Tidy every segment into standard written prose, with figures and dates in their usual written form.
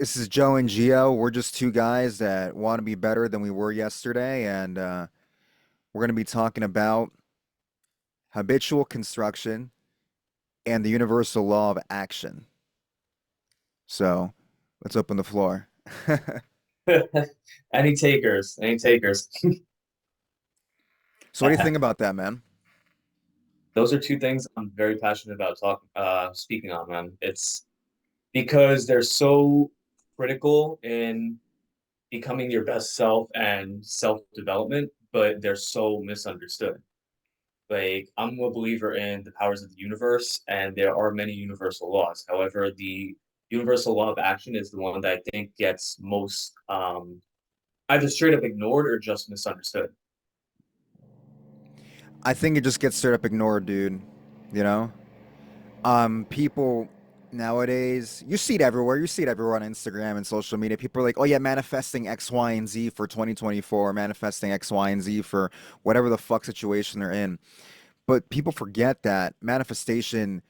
This is Joe and Gio. We're just two guys that want to be better than we were yesterday, and we're going to be talking about habitual construction and the universal law of action. So let's open the floor. Any takers? Any takers? So, what do you think about that, man? Those are two things I'm very passionate about speaking on, man. It's because they're so critical in becoming your best self and self-development, but they're so misunderstood. Like, I'm a believer in the powers of the universe, and there are many universal laws. However, the universal law of action is the one that I think gets most either straight up ignored or just misunderstood. I think it just gets straight up ignored, dude. You know, people nowadays, you see it everywhere. You see it everywhere on Instagram and social media. People are like, "Oh yeah, manifesting X, Y, and Z for 2024, manifesting X, Y, and Z for whatever the fuck situation they're in." But people forget that manifestation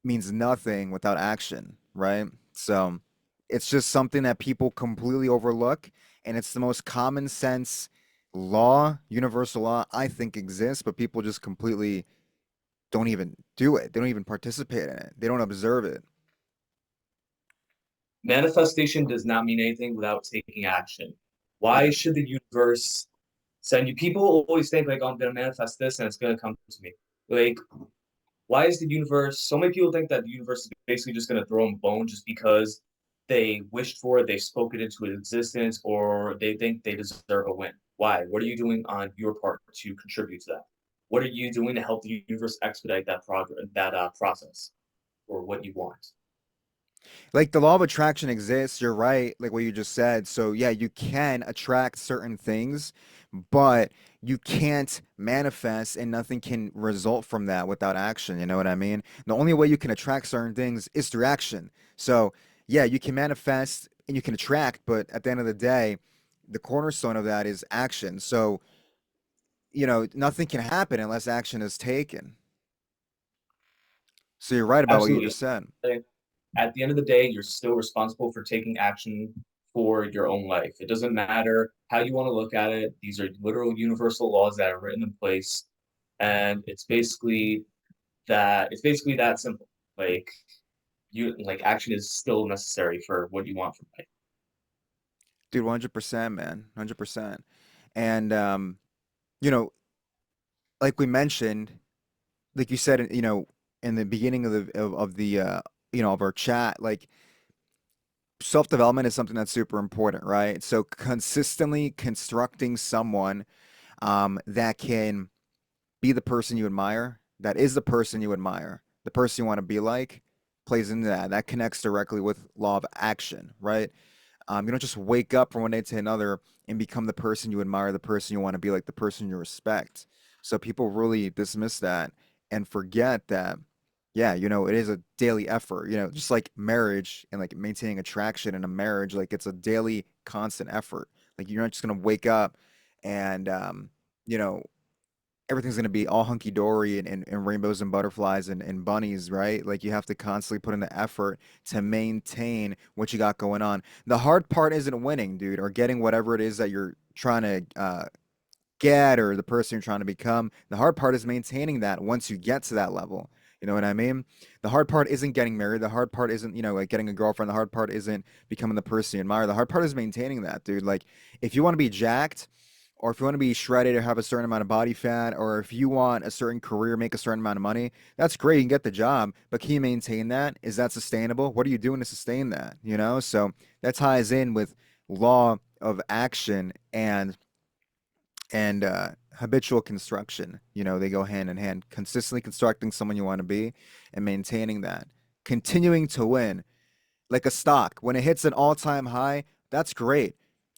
means nothing without action, right? So it's just something that people completely overlook, and it's the most common sense law, universal law I think exists, but people just completely don't even do it. They don't even participate in it. They don't observe it. Manifestation does not mean anything without taking action. Why Yeah. should the universe send you? People always think like, oh, I'm gonna manifest this and it's gonna come to me. Like, why is the universe? So many people think that the universe is basically just gonna throw them a bone just because they wished for it, they spoke it into existence, or they think they deserve a win. Why? What are you doing on your part to contribute to that? What are you doing to help the universe expedite that progress, that process, or what you want? Like the law of attraction exists, you're right, like what you just said. So yeah, you can attract certain things, but you can't manifest and nothing can result from that without action. You know what I mean? The only way you can attract certain things is through action. So yeah, you can manifest and you can attract, but at the end of the day, the cornerstone of that is action. So, nothing can happen unless action is taken. So you're right about what you Absolutely. just said. At the end of the day, you're still responsible for taking action for your own life. It doesn't matter how you want to look at it. These are literal universal laws that are written in place. And it's basically that simple. Like action is still necessary for what you want from life. Dude, 100%, man. 100%. And you know, like we mentioned, like you said, in the beginning of our chat, like self-development is something that's super important, right? So consistently constructing someone that can be the person you admire, that is the person you admire, the person you want to be like, plays into that. That connects directly with law of action, right? You don't just wake up from one day to another and become the person you admire, the person you want to be like, the person you respect. So people really dismiss that and forget that, yeah, it is a daily effort, just like marriage and like maintaining attraction in a marriage, like it's a daily constant effort. Like you're not just gonna wake up and you know, everything's gonna be all hunky dory and rainbows and butterflies and bunnies, right? Like you have to constantly put in the effort to maintain what you got going on. The hard part isn't winning, dude, or getting whatever it is that you're trying to get or the person you're trying to become. The hard part is maintaining that once you get to that level. You know what I mean? The hard part isn't getting married. The hard part isn't, like getting a girlfriend. The hard part isn't becoming the person you admire. The hard part is maintaining that, dude. Like, if you want to be jacked, or if you want to be shredded or have a certain amount of body fat, or if you want a certain career, make a certain amount of money, that's great. You can get the job, but can you maintain that? Is that sustainable? What are you doing to sustain that? So that ties in with law of action and habitual construction. They go hand in hand. Consistently constructing someone you want to be and maintaining that. Continuing to win. Like a stock, when it hits an all-time high, that's great.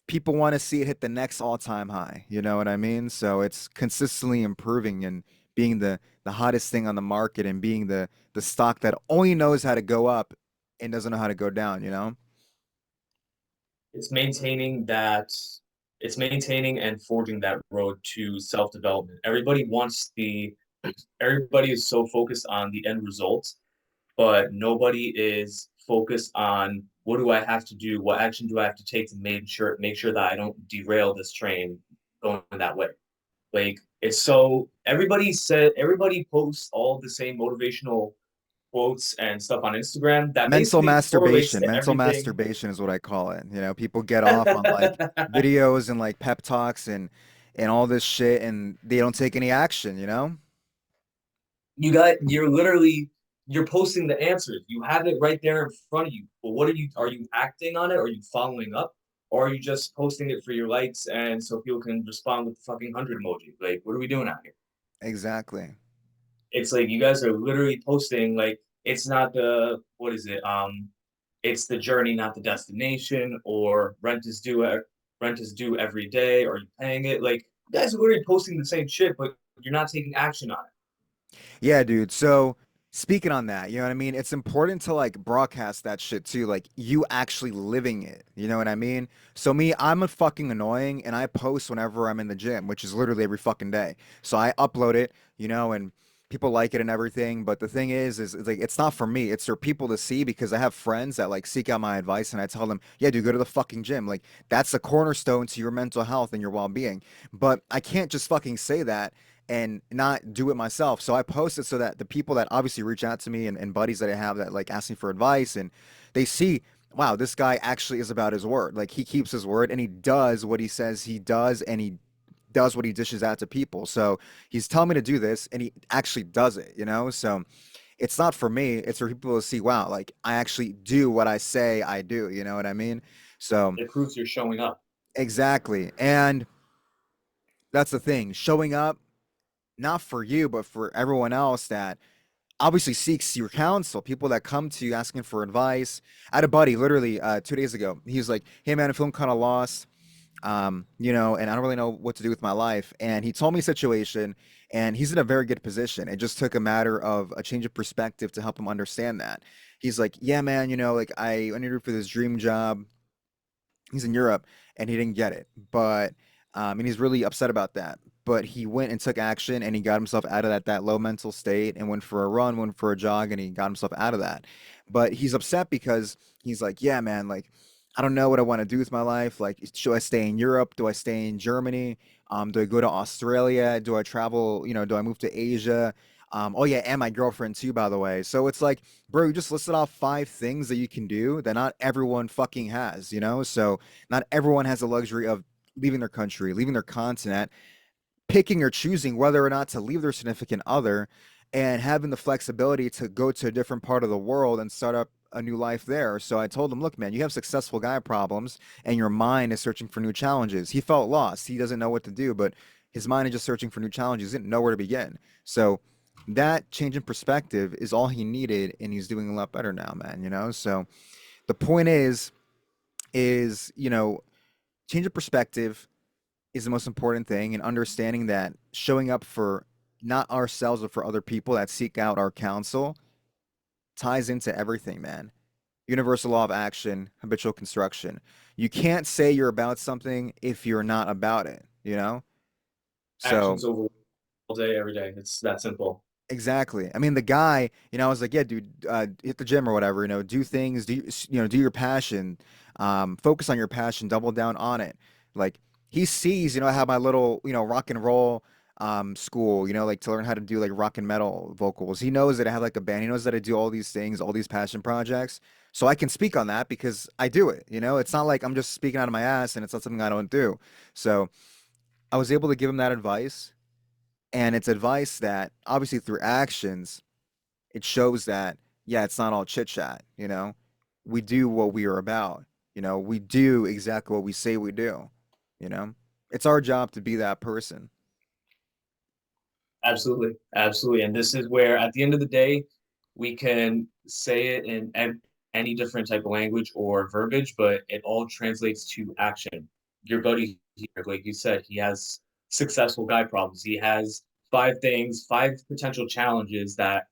People want to see it hit the next all-time high. You know what I mean? So it's consistently improving and being the hottest thing on the market and being the stock that only knows how to go up and doesn't know how to go down. It's maintaining that it's maintaining and forging that road to self-development. Everybody is so focused on the end result, but nobody is focus on what do I have to do, what action do I have to take to make sure that I don't derail this train going that way. Like it's so everybody posts all the same motivational quotes and stuff on Instagram that basically correlates to Mental everything. masturbation is what I call it. You know, people get off on like videos and like pep talks and all this shit and they don't take any action, you know? You're posting the answers. You have it right there in front of you. But what are you acting on it? Are you following up? Or are you just posting it for your likes and so people can respond with the fucking 100 emoji? Like, what are we doing out here? Exactly. It's like you guys are literally posting like it's not the what is it? It's the journey, not the destination, or rent is due every day, or you paying it. Like you guys are literally posting the same shit, but you're not taking action on Yeah, dude. So speaking on that, you know what I mean? It's important to like broadcast that shit too, like you actually living it. You know what I mean? So me, I'm a fucking annoying and I post whenever I'm in the gym, which is literally every fucking day. So I upload it, you know, and people like it and everything. But the thing is it's like it's not for me. It's for people to see because I have friends that like seek out my advice and I tell them, yeah, dude, go to the fucking gym. Like that's the cornerstone to your mental health and your well-being. But I can't just fucking say that and not do it myself. So I post it so that the people that obviously reach out to me and buddies that I have that like ask me for advice and they see, wow, this guy actually is about his word. Like he keeps his word and he does what he says he does and he does what he dishes out to people. So he's telling me to do this and he actually does it, you know? So it's not for me, it's for people to see, wow, like I actually do what I say I do, you know what I mean? So it. It proves you're showing up. exactly. And that's the thing, showing up not for you, but for everyone else that obviously seeks your counsel, people that come to you asking for advice. I had a buddy literally 2 days ago. He was like, hey man, I'm feeling kind of lost, you know, and I don't really know what to do with my life. And he told me a situation and he's in a very good position. It just took a matter of a change of perspective to help him understand that. He's like, yeah, man, you know, like I interviewed for this dream job. He's in Europe and he didn't get it, but and he's really upset about that. But he went and took action and he got himself out of that low mental state and went for a run, went for a jog, and he got himself out of that. But he's upset because he's like, yeah, man, like I don't know what I want to do with my life. Like, should I stay in Europe? Do I stay in Germany? Do I go to Australia? Do I travel? You know, do I move to Asia? Oh yeah, and my girlfriend too, by the way. So it's like, bro, you just listed off 5 things that you can do that not everyone fucking has, you know? So not everyone has the luxury of leaving their country, leaving their continent, picking or choosing whether or not to leave their significant other and having the flexibility to go to a different part of the world and start up a new life there. So I told him, look, man, you have successful guy problems and your mind is searching for new challenges. He felt lost. He doesn't know what to do, but his mind is just searching for new challenges. He didn't know where to begin. So that change in perspective is all he needed and he's doing a lot better now, man, you know? So the point is, you know, change of perspective is the most important thing and understanding that showing up for not ourselves but for other people that seek out our counsel ties into everything, man. Universal law of action, habitual construction. You can't say you're about something if you're not about it, you know? So Actions over all day, every day. It's that simple. exactly. I mean, the guy, you know, I was like, yeah, dude, hit the gym or whatever, you know, do things, you know, do your passion, focus on your passion, double down on it. Like he sees, you know, I have my little, you know, rock and roll, school, you know, like to learn how to do like rock and metal vocals. He knows that I have like a band. He knows that I do all these things, all these passion projects. So I can speak on that because I do it, you know, it's not like I'm just speaking out of my ass and it's not something I don't do. So I was able to give him that advice and it's advice that obviously through actions, it shows that, yeah, it's not all chit chat, you know? We do what we are about, you know? We do exactly what we say we do, you know? It's our job to be that person. Absolutely. Absolutely. And this is where, at the end of the day, we can say it in any different type of language or verbiage, but it all translates to action. Your buddy here, like you said, he has successful guy problems. He has 5 things, 5 potential challenges that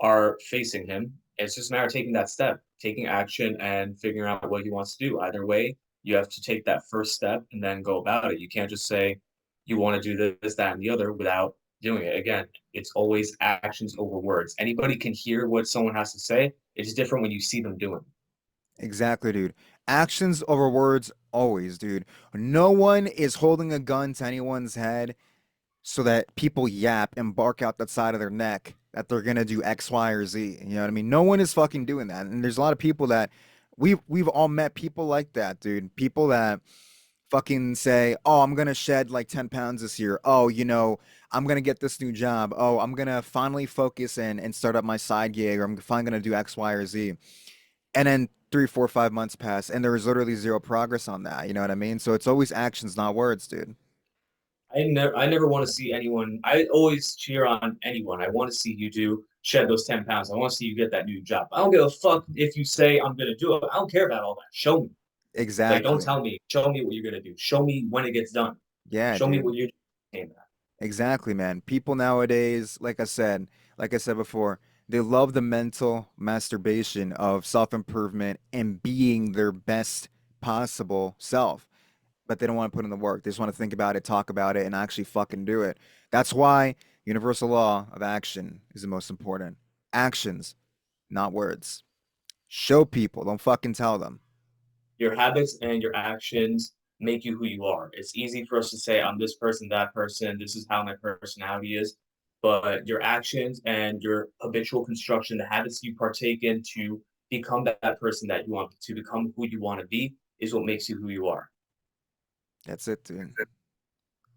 are facing him. It's just a matter of taking that step, taking action, and figuring out what he wants to do. Either way, you have to take that first step and then go about it. You can't just say you want to do this, that, and the other without doing it. Again, it's always actions over words. Anybody can hear what someone has to say. It's different when you see them doing it. Exactly, dude. Actions over words always, dude. No one is holding a gun to anyone's head so that people yap and bark out the side of their neck that they're gonna do X, Y, or Z. You know what I mean? No one is fucking doing that. And there's a lot of people that we've all met people like that, dude. People that fucking say, "Oh, I'm gonna shed like 10 pounds this year. Oh, I'm gonna get this new job. Oh, I'm gonna finally focus and start up my side gig, or I'm finally gonna do X, Y, or Z." And then 3, 4, 5 months pass, and there is literally zero progress on that. You know what I mean? So it's always actions, not words, dude. I never want to see anyone. I always cheer on anyone. I want to see you do shed those 10 pounds. I want to see you get that new job. I don't give a fuck if you say I'm gonna do it. I don't care about all that. Show me. Like, don't Exactly. tell me. Show me what you're gonna do. Show me when it gets done. Yeah, Show me dude. what you're doing. Exactly, man. People nowadays, like I said before, they love the mental masturbation of self-improvement and being their best possible self, but they don't want to put in the work. They just want to think about it, talk about it, and actually fucking do it. That's why universal law of action is the most important. Actions, not words. Show people, don't fucking tell them. Your habits and your actions make you who you are. It's easy for us to say, I'm this person, that person, this is how my personality is. But your actions and your habitual construction, the habits you partake in to become that person that you want to become who you want to be, is what makes you who you are. That's it, dude.